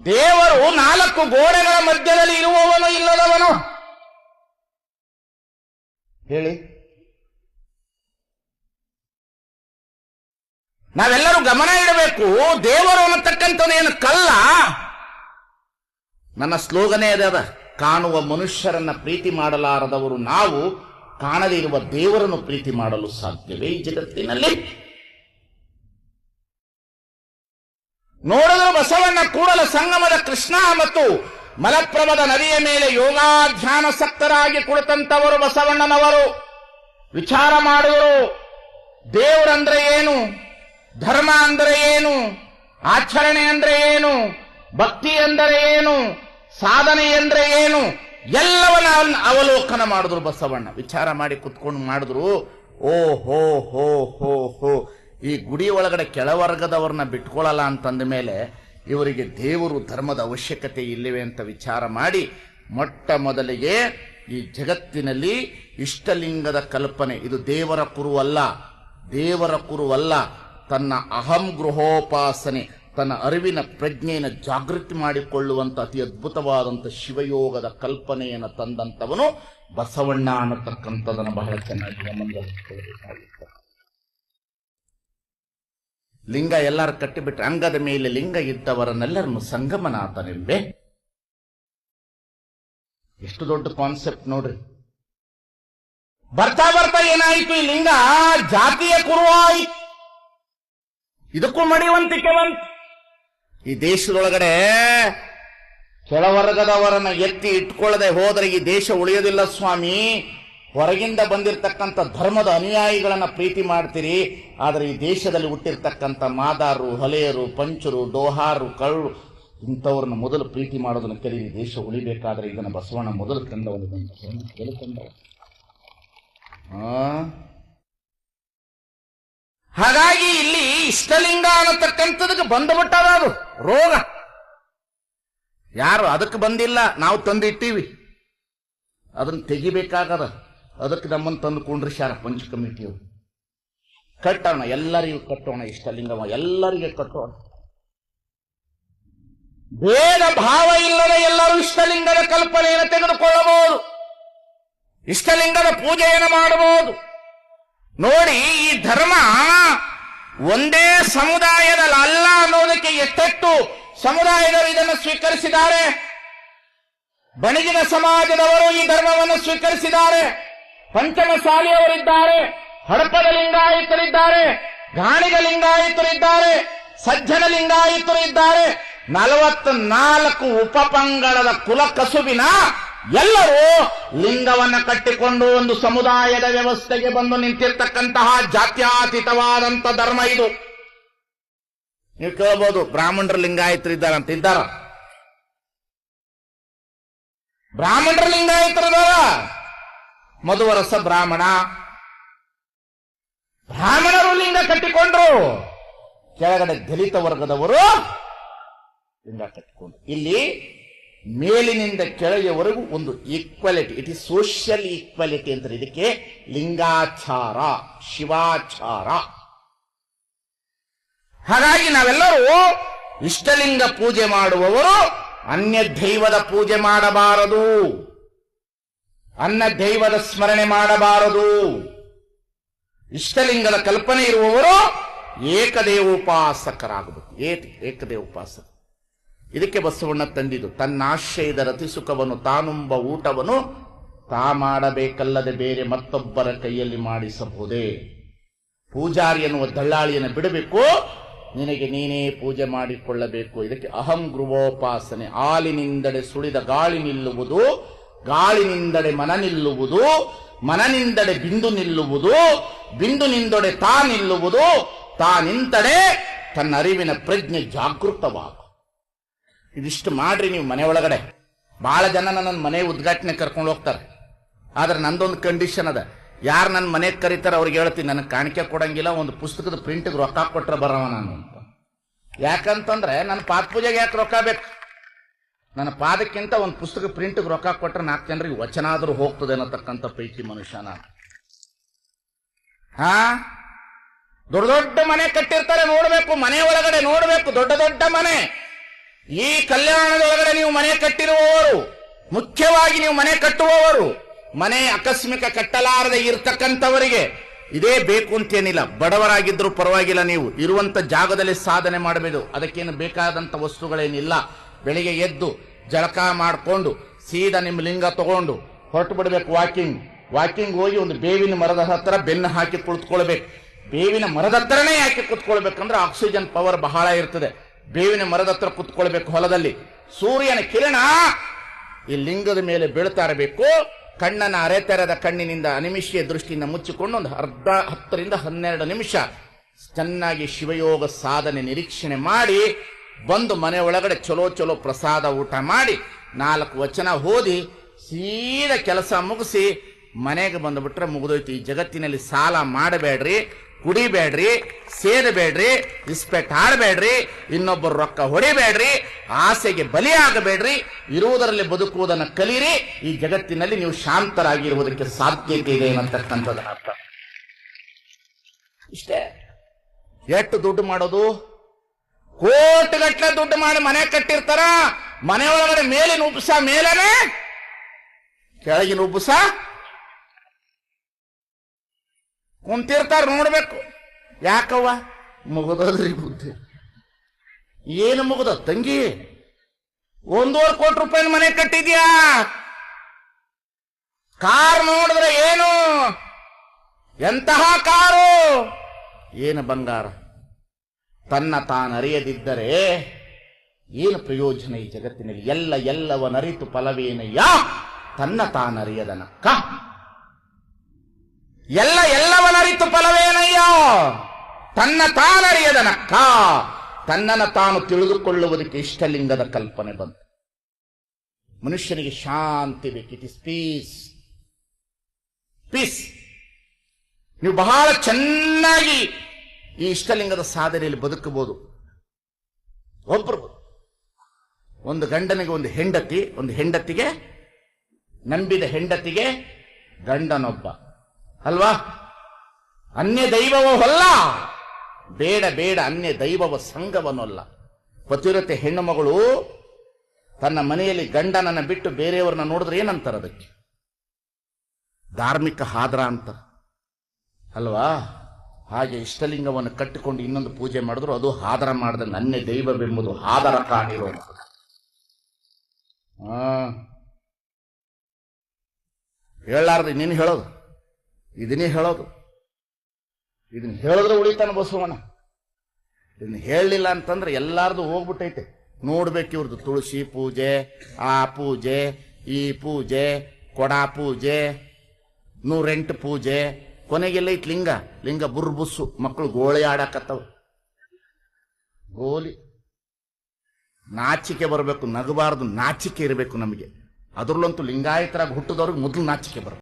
ದೇವರು 4 ಗೋಡೆಗಳ ಮಧ್ಯದಲ್ಲಿ ಇರುವವನು ಇಲ್ಲದವನು? ಹೇಳಿ. ನಾವೆಲ್ಲರೂ ಗಮನ ಇಡಬೇಕು. ದೇವರು ಅನ್ನತಕ್ಕಂಥವನೇನು ಕಲ್ಲ? ನನ್ನ ಸ್ಲೋಗನೇ ಅದ, ಕಾಣುವ ಮನುಷ್ಯರನ್ನ ಪ್ರೀತಿ ಮಾಡಲಾರದವರು ನಾವು ಕಾಣದೇ ಇರುವ ದೇವರನ್ನು ಪ್ರೀತಿ ಮಾಡಲು ಸಾಧ್ಯವೇ ಈ ಜಗತ್ತಿನಲ್ಲಿ? ನೋಡಿದ್ರು ಬಸವಣ್ಣ ಕೂಡಲ ಸಂಗಮದ ಕೃಷ್ಣ ಮತ್ತು ಮಲಪ್ರಭದ ನದಿಯ ಮೇಲೆ ಯೋಗಾಧ್ಯಾನಸಕ್ತರಾಗಿ ಕುಳಿತಂತವರು ಬಸವಣ್ಣನವರು ವಿಚಾರ ಮಾಡಿದರು. ದೇವರಂದ್ರೆ ಏನು, ಧರ್ಮ ಅಂದರೆ ಏನು, ಆಚರಣೆ ಅಂದ್ರೆ ಏನು, ಭಕ್ತಿ ಅಂದರೆ ಏನು, ಸಾಧನೆ ಅಂದ್ರೆ ಏನು, ಎಲ್ಲವನ್ನ ಅವಲೋಕನ ಮಾಡಿದ್ರು ಬಸವಣ್ಣ. ವಿಚಾರ ಮಾಡಿ ಕುತ್ಕೊಂಡು ಮಾಡಿದ್ರು. ಓ ಹೋ ಹೋ ಹೋ ಹೋ, ಈ ಗುಡಿ ಒಳಗಡೆ ಕೆಳವರ್ಗದವ್ರನ್ನ ಬಿಟ್ಕೊಳ್ಳಲ್ಲ ಅಂತಂದ ಮೇಲೆ ಇವರಿಗೆ ದೇವರು ಧರ್ಮದ ಅವಶ್ಯಕತೆ ಇಲ್ಲವೇ ಅಂತ ವಿಚಾರ ಮಾಡಿ ಮೊಟ್ಟ ಮೊದಲಿಗೆ ಈ ಜಗತ್ತಿನಲ್ಲಿ ಇಷ್ಟಲಿಂಗದ ಕಲ್ಪನೆ, ಇದು ದೇವರ ಕುರುವಲ್ಲ, ದೇವರ ಕುರುವಲ್ಲ, ತನ್ನ ಅಹಂ ಗೃಹೋಪಾಸನೆ, ತನ್ನ ಅರಿವಿನ ಪ್ರಜ್ಞೆಯನ್ನು ಜಾಗೃತಿ ಮಾಡಿಕೊಳ್ಳುವಂತ ಅತಿ ಅದ್ಭುತವಾದಂಥ ಶಿವಯೋಗದ ಕಲ್ಪನೆಯನ್ನು ತಂದಂಥವನು ಬಸವಣ್ಣ ಅನ್ನತಕ್ಕಂಥದನ್ನು ಬಹಳ ಚೆನ್ನಾಗಿ ಗಮನಿಸಬೇಕಾಗಿತ್ತು. ಲಿಂಗ ಎಲ್ಲರೂ ಕಟ್ಟಿಬಿಟ್ರೆ ಅಂಗದ ಮೇಲೆ ಲಿಂಗ ಇದ್ದವರನ್ನೆಲ್ಲರನ್ನು ಸಂಗಮನಾಥನೆಂಬೆ. ಎಷ್ಟು ದೊಡ್ಡ ಕಾನ್ಸೆಪ್ಟ್ ನೋಡ್ರಿ. ಬರ್ತಾ ಬರ್ತಾ ಏನಾಯಿತು, ಈ ಲಿಂಗ ಜಾತಿಯ ಕುರುವಾಯಿತು. ಇದಕ್ಕೂ ಮಡಿವಂತಿಕೆ ಬಂತು. ಈ ದೇಶದೊಳಗಡೆ ಕೆಳವರ್ಗದವರನ್ನ ಎತ್ತಿ ಇಟ್ಕೊಳ್ಳದೆ ಹೋದರೆ ಈ ದೇಶ ಉಳಿಯೋದಿಲ್ಲ ಸ್ವಾಮಿ. ಹೊರಗಿಂದ ಬಂದಿರತಕ್ಕಂಥ ಧರ್ಮದ ಅನುಯಾಯಿಗಳನ್ನ ಪ್ರೀತಿ ಮಾಡ್ತೀರಿ, ಆದರೆ ಈ ದೇಶದಲ್ಲಿ ಹುಟ್ಟಿರ್ತಕ್ಕಂಥ ಮಾದಾರರು, ಹೊಲೆಯರು, ಪಂಚರು, ಡೋಹಾರು, ಕಳ್ಳು ಇಂಥವ್ರನ್ನ ಮೊದಲು ಪ್ರೀತಿ ಮಾಡೋದನ್ನ ಕಲೀರಿ. ದೇಶ ಉಳಿಬೇಕಾದ್ರೆ ಇದನ್ನ ಬಸವಣ್ಣ ಮೊದಲು ತಂದವನು. ಹಾಗಾಗಿ ಇಲ್ಲಿ ಇಷ್ಟಲಿಂಗ ಅನ್ನತಕ್ಕಂಥದಕ್ಕೆ ಬಂದುಬಿಟ್ಟದ ಅದು ರೋಗ. ಯಾರು ಅದಕ್ಕೆ ಬಂದಿಲ್ಲ, ನಾವು ತಂದಿಟ್ಟೀವಿ, ಅದನ್ನು ತೆಗಿಬೇಕಾಗದ. ಅದಕ್ಕೆ ನಮ್ಮನ್ನು ತಂದು ಕುಂಡ್ರಿಸ್ಯಾರ ಪಂಚ ಕಮಿಟಿಯವರು. ಕಟ್ಟೋಣ, ಎಲ್ಲರಿಗೂ ಕಟ್ಟೋಣ, ಇಷ್ಟಲಿಂಗವ ಎಲ್ಲರಿಗೆ ಕಟ್ಟೋಣ. ಭೇದ ಭಾವ ಇಲ್ಲದೆ ಎಲ್ಲರೂ ಇಷ್ಟಲಿಂಗದ ಕಲ್ಪನೆಯನ್ನು ತೆಗೆದುಕೊಳ್ಳಬಹುದು, ಇಷ್ಟಲಿಂಗದ ಪೂಜೆಯನ್ನು ಮಾಡಬಹುದು. ನೋಡಿ, ಈ ಧರ್ಮ ಒಂದೇ ಸಮುದಾಯದಲ್ಲಿ ಅಲ್ಲ ಅನ್ನೋದಕ್ಕೆ ಎಷ್ಟೆಷ್ಟು ಸಮುದಾಯದವರು ಇದನ್ನು ಸ್ವೀಕರಿಸಿದ್ದಾರೆ. ಬಣಿಗಿನ ಸಮಾಜದವರು ಈ ಧರ್ಮವನ್ನು ಸ್ವೀಕರಿಸಿದ್ದಾರೆ, ಪಂಚಮಸಾಲಿಯವರಿದ್ದಾರೆ, ಹಡಪದ ಲಿಂಗಾಯತರಿದ್ದಾರೆ, ಗಾಣಿಗ ಲಿಂಗಾಯತರಿದ್ದಾರೆ, ಸಜ್ಜನ ಲಿಂಗಾಯತರು ಇದ್ದಾರೆ. 44 ಉಪಪಂಗಡದ ಕುಲ ಕಸುಬಿನ ಎಲ್ಲರೂ ಲಿಂಗವನ್ನ ಕಟ್ಟಿಕೊಂಡು ಒಂದು ಸಮುದಾಯದ ವ್ಯವಸ್ಥೆಗೆ ಬಂದು ನಿಂತಿರ್ತಕ್ಕಂತಹ ಜಾತ್ಯಾತೀತವಾದಂತ ಧರ್ಮ ಇದು. ನೀವು ಕೇಳಬಹುದು, ಬ್ರಾಹ್ಮಣರ ಲಿಂಗಾಯತರು ಇದ್ದಾರಂತ. ಇದ್ದಾರ? ಬ್ರಾಹ್ಮಣರ ಲಿಂಗಾಯತರಿದಾರ. ಮಧುವರಸ ಬ್ರಾಹ್ಮಣ, ಬ್ರಾಹ್ಮಣರು ಲಿಂಗ ಕಟ್ಟಿಕೊಂಡ್ರು, ಕೆಳಗಡೆ ದಲಿತ ವರ್ಗದವರು ಲಿಂಗ ಕಟ್ಟಿಕೊಂಡ್ರು. ಇಲ್ಲಿ ಮೇಲಿನಿಂದ ಕೆಳಗೆವರೆಗೂ ಒಂದು equality, it is social equality ಅಂತಾರೆ. ಇದಕ್ಕೆ ಲಿಂಗಾಚಾರ, ಶಿವಾಚಾರ. ಹಾಗಾಗಿ ನಾವೆಲ್ಲರೂ ಇಷ್ಟಲಿಂಗ ಪೂಜೆ ಮಾಡುವವರು ಅನ್ಯ ದೈವದ ಪೂಜೆ ಮಾಡಬಾರದು, ಅನ್ಯ ದೈವದ ಸ್ಮರಣೆ ಮಾಡಬಾರದು. ಇಷ್ಟಲಿಂಗದ ಕಲ್ಪನೆ ಇರುವವರು ಏಕದೇವೋಪಾಸಕರಾಗಬೇಕು. ಏಕದೇವೋಪಾಸಕ. ಇದಕ್ಕೆ ಬಸವಣ್ಣ ತಂದಿದ್ದು, ತನ್ನಾಶ್ರಯದ ರತಿಸುಖವನ್ನು ತಾನುಂಬ ಊಟವನ್ನು ತಾ ಮಾಡಬೇಕಲ್ಲದೆ ಬೇರೆ ಮತ್ತೊಬ್ಬರ ಕೈಯಲ್ಲಿ ಮಾಡಿಸಬಹುದೇ. ಪೂಜಾರಿ ಎನ್ನುವ ದಳ್ಳಾಳಿಯನ್ನು ಬಿಡಬೇಕು, ನಿನಗೆ ನೀನೇ ಪೂಜೆ ಮಾಡಿಕೊಳ್ಳಬೇಕು. ಇದಕ್ಕೆ ಅಹಂ ಗೃಹೋಪಾಸನೆ. ಆಲಿನಿಂದಡೆ ಸುಳಿದ ಗಾಳಿ ನಿಲ್ಲುವುದು, ಗಾಳಿನಿಂದಡೆ ಮನ ನಿಲ್ಲುವುದು, ಮನನಿಂದಡೆ ಬಿಂದು ನಿಲ್ಲುವುದು, ಬಿಂದುನಿಂದಡೆ ತಾ ನಿಲ್ಲುವುದು, ತಾ ನಿಂತಡೆ ತನ್ನ ಅರಿವಿನ ಪ್ರಜ್ಞೆ ಜಾಗೃತವಾಗ. ಇದಿಷ್ಟು ಮಾಡ್ರಿ ನೀವು ಮನೆ ಒಳಗಡೆ. ಬಹಳ ಜನ ನನ್ನ ಮನೆ ಉದ್ಘಾಟನೆ ಕರ್ಕೊಂಡು ಹೋಗ್ತಾರೆ, ಆದ್ರೆ ನಂದೊಂದು ಕಂಡೀಷನ್ ಅದ. ಯಾರು ನನ್ನ ಮನೆಗೆ ಕರೀತಾರೆ ಅವ್ರಿಗೆ ಹೇಳ್ತೀನಿ, ನನಗೆ ಕಾಣಿಕೆ ಕೊಡಂಗಿಲ್ಲ, ಒಂದು ಪುಸ್ತಕದ ಪ್ರಿಂಟ್ಗೆ ರೊಕ್ಕ ಕೊಟ್ರೆ ಬರವ ನಾನು ಅಂತ. ಯಾಕಂತಂದ್ರೆ ನನ್ನ ಪಾದ ಪೂಜೆಗೆ ಯಾಕೆ ರೊಕ್ಕ ಬೇಕು? ನನ್ನ ಪಾದಕ್ಕಿಂತ ಒಂದು ಪುಸ್ತಕ ಪ್ರಿಂಟ್ಗೆ ರೊಕ್ಕ ಕೊಟ್ರೆ 4 ಜನರಿಗೆ ವಚನ ಆದ್ರೂ ಹೋಗ್ತದೆ ಅನ್ನತಕ್ಕಂಥ ಪೈಕಿ ಮನುಷ್ಯನ. ದೊಡ್ಡ ದೊಡ್ಡ ಮನೆ ಕಟ್ಟಿರ್ತಾರೆ, ನೋಡ್ಬೇಕು, ಮನೆ ಒಳಗಡೆ ನೋಡ್ಬೇಕು, ದೊಡ್ಡ ದೊಡ್ಡ ಮನೆ. ಈ ಕಲ್ಯಾಣದೊಳಗಡೆ ನೀವು ಮನೆ ಕಟ್ಟಿರುವವರು, ಮುಖ್ಯವಾಗಿ ನೀವು ಮನೆ ಕಟ್ಟುವವರು, ಮನೆ ಆಕಸ್ಮಿಕ ಕಟ್ಟಲಾರದೆ ಇರ್ತಕ್ಕಂಥವರಿಗೆ ಇದೇ ಬೇಕು ಅಂತೇನಿಲ್ಲ. ಬಡವರಾಗಿದ್ರೂ ಪರವಾಗಿಲ್ಲ, ನೀವು ಇರುವಂತ ಜಾಗದಲ್ಲಿ ಸಾಧನೆ ಮಾಡಬೇಕು. ಅದಕ್ಕೇನು ಬೇಕಾದಂತ ವಸ್ತುಗಳೇನಿಲ್ಲ. ಬೆಳಿಗ್ಗೆ ಎದ್ದು ಜಳಕ ಮಾಡಿಕೊಂಡು ಸೀದಾ ನಿಮ್ಮ ಲಿಂಗ ತಗೊಂಡು ಹೊರಟು ಬಿಡಬೇಕು. ವಾಕಿಂಗ್ ಹೋಗಿ ಒಂದು ಬೇವಿನ ಮರದ ಹತ್ರ ಬೆನ್ನು ಹಾಕಿ ಕುಳಿತುಕೊಳ್ಬೇಕು. ಬೇವಿನ ಮರದ ಹತ್ರನೇ ಯಾಕೆ ಕುತ್ಕೊಳ್ಬೇಕಂದ್ರೆ ಆಕ್ಸಿಜನ್ ಪವರ್ ಬಹಳ ಇರ್ತದೆ. ಬೇವಿನ ಮರದ ಹತ್ರ ಕುತ್ಕೊಳ್ಬೇಕು. ಹೊಲದಲ್ಲಿ ಸೂರ್ಯನ ಕಿರಣ ಈ ಲಿಂಗದ ಮೇಲೆ ಬೀಳ್ತಾ ಇರಬೇಕು. ಕಣ್ಣನ ಅರೆತೆರೆದ ಕಣ್ಣಿನಿಂದ ಅನಿಮಿಷೀಯ ದೃಷ್ಟಿಯಿಂದ ಮುಚ್ಚಿಕೊಂಡು ಒಂದು 10 ರಿಂದ 12 ನಿಮಿಷ ಚೆನ್ನಾಗಿ ಶಿವಯೋಗ ಸಾಧನೆ ನಿರೀಕ್ಷಣೆ ಮಾಡಿ ಬಂದು ಮನೆ ಒಳಗಡೆ ಚಲೋ ಪ್ರಸಾದ ಊಟ ಮಾಡಿ 4 ವಚನ ಓದಿ ಸೀದಾ ಕೆಲಸ ಮುಗಿಸಿ ಮನೆಗೆ ಬಂದುಬಿಟ್ರೆ ಮುಗಿದೋಯ್ತು. ಈ ಜಗತ್ತಿನಲ್ಲಿ ಸಾಲ ಮಾಡಬೇಡ್ರಿ, ಕುಡಿಬೇಡ್ರಿ, ಸೇದಬೇಡ್ರಿ, ಇಸ್ಪೆಟ್ ಆಡಬೇಡ್ರಿ, ಇನ್ನೊಬ್ಬರು ರೊಕ್ಕ ಹೊಡಿಬೇಡ್ರಿ, ಆಸೆಗೆ ಬಲಿಯಾಗಬೇಡ್ರಿ, ಇರುವುದರಲ್ಲಿ ಬದುಕುವುದನ್ನು ಕಲೀರಿ. ಈ ಜಗತ್ತಿನಲ್ಲಿ ನೀವು ಶಾಂತರಾಗಿರುವುದಕ್ಕೆ ಸಾಧ್ಯತೆ ಇದೆ ಅನ್ನತಕ್ಕಂಥದ್ದು ಅರ್ಥ. ಇಷ್ಟೇ. ಎಷ್ಟು ದುಡ್ಡು ಮಾಡೋದು? ಕೋಟಿಗಟ್ಟಲೆ ದುಡ್ಡು ಮಾಡಿ ಮನೆ ಕಟ್ಟಿರ್ತಾರ. ಮನೆ ಒಳಗಡೆ ಮೇಲಿನ ಉಪಸ ಮೇಲನೆ, ಕೆಳಗಿನ ಉಪಸ ಕುಂತಿರ್ತಾರ. ನೋಡ್ಬೇಕು. ಯಾಕವ್ವ? ಮುಗದದ್ರಿ ಬುದ್ಧಿ. ಏನು ಮುಗದ ತಂಗಿ? 1.5 ಕೋಟಿ ರೂಪಾಯಿ ಮನೆ ಕಟ್ಟಿದ್ಯಾ? ಕಾರ್ ನೋಡಿದ್ರೆ ಏನು? ಎಂತಹ ಕಾರು? ಏನು ಬಂಗಾರ? ತನ್ನ ತಾನರಿಯದಿದ್ದರೆ ಏನು ಪ್ರಯೋಜನ ಈ ಜಗತ್ತಿನಲ್ಲಿ? ಎಲ್ಲವನರಿತು ಫಲವೇನಯ್ಯ ತನ್ನ ತಾನರಿಯದನಕ್ಕ. ಎಲ್ಲವನರಿತು ಫಲವೇನಯ್ಯ ತನ್ನ ತಾನರಿಯದನಕ್ಕ. ತನ್ನನ್ನು ತಾನು ತಿಳಿದುಕೊಳ್ಳುವುದಕ್ಕೆ ಇಷ್ಟಲಿಂಗದ ಕಲ್ಪನೆ ಬಂತು. ಮನುಷ್ಯನಿಗೆ ಶಾಂತಿ ಬೇಕು. It is peace. ನೀವು ಬಹಳ ಚೆನ್ನಾಗಿ ಈ ಇಷ್ಟಲಿಂಗದ ಸಾಧನೆಯಲ್ಲಿ ಬದುಕಬಹುದು. ಒಬ್ಬರು, ಒಂದು ಗಂಡನಿಗೆ ಒಂದು ಹೆಂಡತಿ, ಒಂದು ಹೆಂಡತಿಗೆ, ನಂಬಿದ ಹೆಂಡತಿಗೆ ಗಂಡನೊಬ್ಬ ಅಲ್ವಾ? ಅನ್ಯ ದೈವವೋ ಅಲ್ಲ, ಬೇಡ ಅನ್ಯ ದೈವವ ಸಂಘವನ್ನಲ್ಲ. ಪತಿವ್ರತೆ ಹೆಣ್ಣು ಮಗಳು ತನ್ನ ಮನೆಯಲ್ಲಿ ಗಂಡನನ್ನ ಬಿಟ್ಟು ಬೇರೆಯವ್ರನ್ನ ನೋಡಿದ್ರೆ ಏನಂತಾರೆ? ಅದಕ್ಕೆ ಧಾರ್ಮಿಕ ಹಾದ್ರ ಅಂತ ಅಲ್ವಾ? ಹಾಗೆ ಇಷ್ಟಲಿಂಗವನ್ನು ಕಟ್ಟಿಕೊಂಡು ಇನ್ನೊಂದು ಪೂಜೆ ಮಾಡಿದ್ರು ಅದು ಹಾದರ ಮಾಡಿದಂಗೆ. ಅನ್ಯ ದೈವವೆಂಬುದು ಹಾದರ ಕಾಣಿರುವಂಥದ್ದು. ಹೇಳಾರ್ದು ನೀನು ಹೇಳೋದು, ಇದನ್ನೇ ಹೇಳೋದು. ಇದನ್ನ ಹೇಳಿದ್ರೆ ಉಳಿತಾನ ಬಸವಣ್ಣ. ಇದನ್ನ ಹೇಳಲಿಲ್ಲ ಅಂತಂದ್ರೆ ಎಲ್ಲಾರ್ದು ಹೋಗ್ಬಿಟ್ಟೈತೆ. ನೋಡ್ಬೇಕು ಇವ್ರದ್ದು ತುಳಸಿ ಪೂಜೆ, ಆ ಪೂಜೆ, ಈ ಪೂಜೆ, ಕೊಡಾ ಪೂಜೆ, 108 ಪೂಜೆ, ಕೊನೆಗೆಲ್ಲ ಐತ್ ಲಿಂಗ ಬುರ್ಬುಸ್ಸು. ಮಕ್ಕಳು ಗೋಳಿ ಆಡಾಕತ್ತವ. ಗೋಲಿ ನಾಚಿಕೆ ಬರಬೇಕು, ನಗಬಾರದು, ನಾಚಿಕೆ ಇರಬೇಕು ನಮಗೆ. ಅದ್ರಲ್ಲಂತೂ ಲಿಂಗಾಯತರಾಗಿ ಹುಟ್ಟಿದವ್ರಿಗೆ ಮೊದಲು ನಾಚಿಕೆ ಬರಬೇಕು.